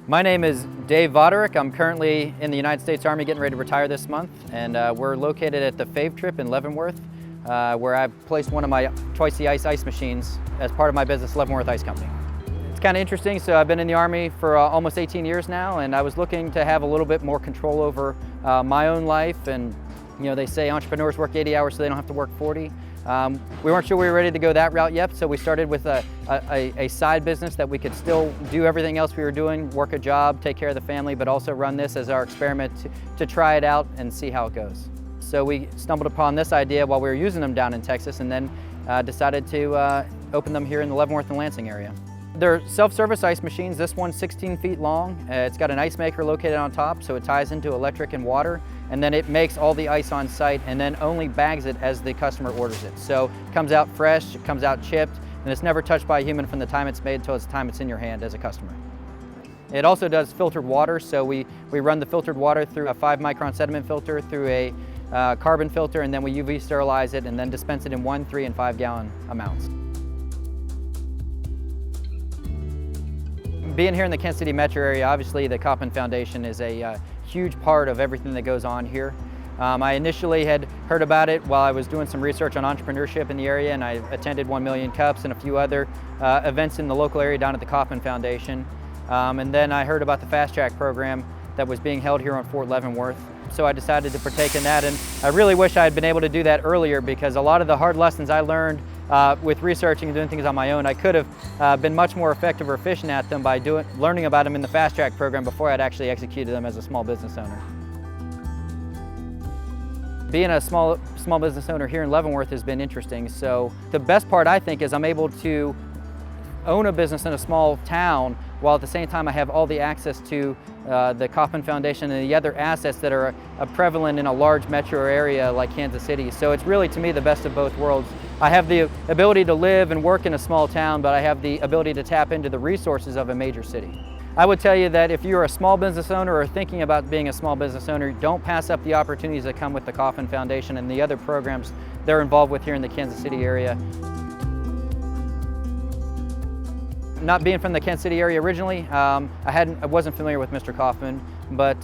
My name is Dave Voderick. I'm currently in the United States Army getting ready to retire this month, and we're located at the Fave Trip in Leavenworth, where I've placed one of my Twice the Ice machines as part of my business, Leavenworth Ice Company. It's kind of interesting. So I've been in the Army for almost 18 years now, and I was looking to have a little bit more control over my own life. And you know, they say entrepreneurs work 80 hours so they don't have to work 40. We weren't sure we were ready to go that route yet, so we started with a side business that we could still do everything else we were doing, work a job, take care of the family, but also run this as our experiment to try it out and see how it goes. So we stumbled upon this idea while we were using them down in Texas, and then decided to open them here in the Leavenworth and Lansing area. They're self-service ice machines. This one's 16 feet long. It's got an ice maker located on top, so it ties into electric and water, and then it makes all the ice on site and then only bags it as the customer orders it. So it comes out fresh, it comes out chipped, and it's never touched by a human from the time it's made until the time it's in your hand as a customer. It also does filtered water, so we run the filtered water through a 5-micron sediment filter, through a carbon filter, and then we UV sterilize it and then dispense it in 1, 3, and 5-gallon amounts. Being here in the Kansas City metro area, obviously the Kauffman Foundation is a huge part of everything that goes on here. I initially had heard about it while I was doing some research on entrepreneurship in the area, and I attended 1 Million Cups and a few other events in the local area down at the Kauffman Foundation. And then I heard about the Fast Track program that was being held here on Fort Leavenworth. So I decided to partake in that, and I really wish I had been able to do that earlier, because a lot of the hard lessons I learned with researching and doing things on my own, I could have been much more effective or efficient at them by learning about them in the Fast Track program before I'd actually executed them as a small business owner. Being a small business owner here in Leavenworth has been interesting. So the best part, I think, is I'm able to own a business in a small town while at the same time I have all the access to the Kauffman Foundation and the other assets that are prevalent in a large metro area like Kansas City. So it's really, to me, the best of both worlds. I have the ability to live and work in a small town, but I have the ability to tap into the resources of a major city. I would tell you that if you're a small business owner or thinking about being a small business owner, don't pass up the opportunities that come with the Kauffman Foundation and the other programs they're involved with here in the Kansas City area. Not being from the Kansas City area originally, I wasn't familiar with Mr. Kauffman, but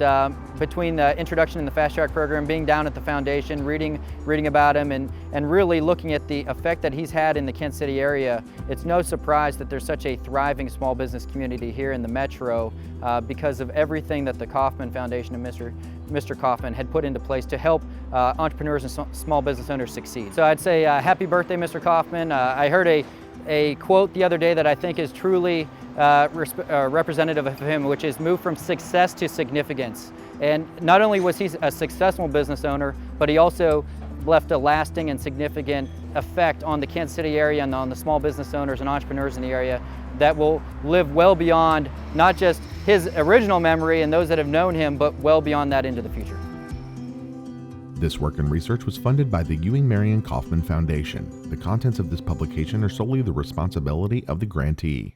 between the introduction in the Fast Track program, being down at the foundation, reading about him, and really looking at the effect that he's had in the Kansas City area, it's no surprise that there's such a thriving small business community here in the metro because of everything that the Kauffman Foundation and Mr. Kauffman had put into place to help entrepreneurs and small business owners succeed. So I'd say happy birthday, Mr. Kauffman. I heard a quote the other day that I think is truly representative of him, which is move from success to significance. And not only was he a successful business owner, but he also left a lasting and significant effect on the Kansas City area and on the small business owners and entrepreneurs in the area that will live well beyond not just his original memory and those that have known him, but well beyond that into the future. This work and research was funded by the Ewing Marion Kauffman Foundation. The contents of this publication are solely the responsibility of the grantee.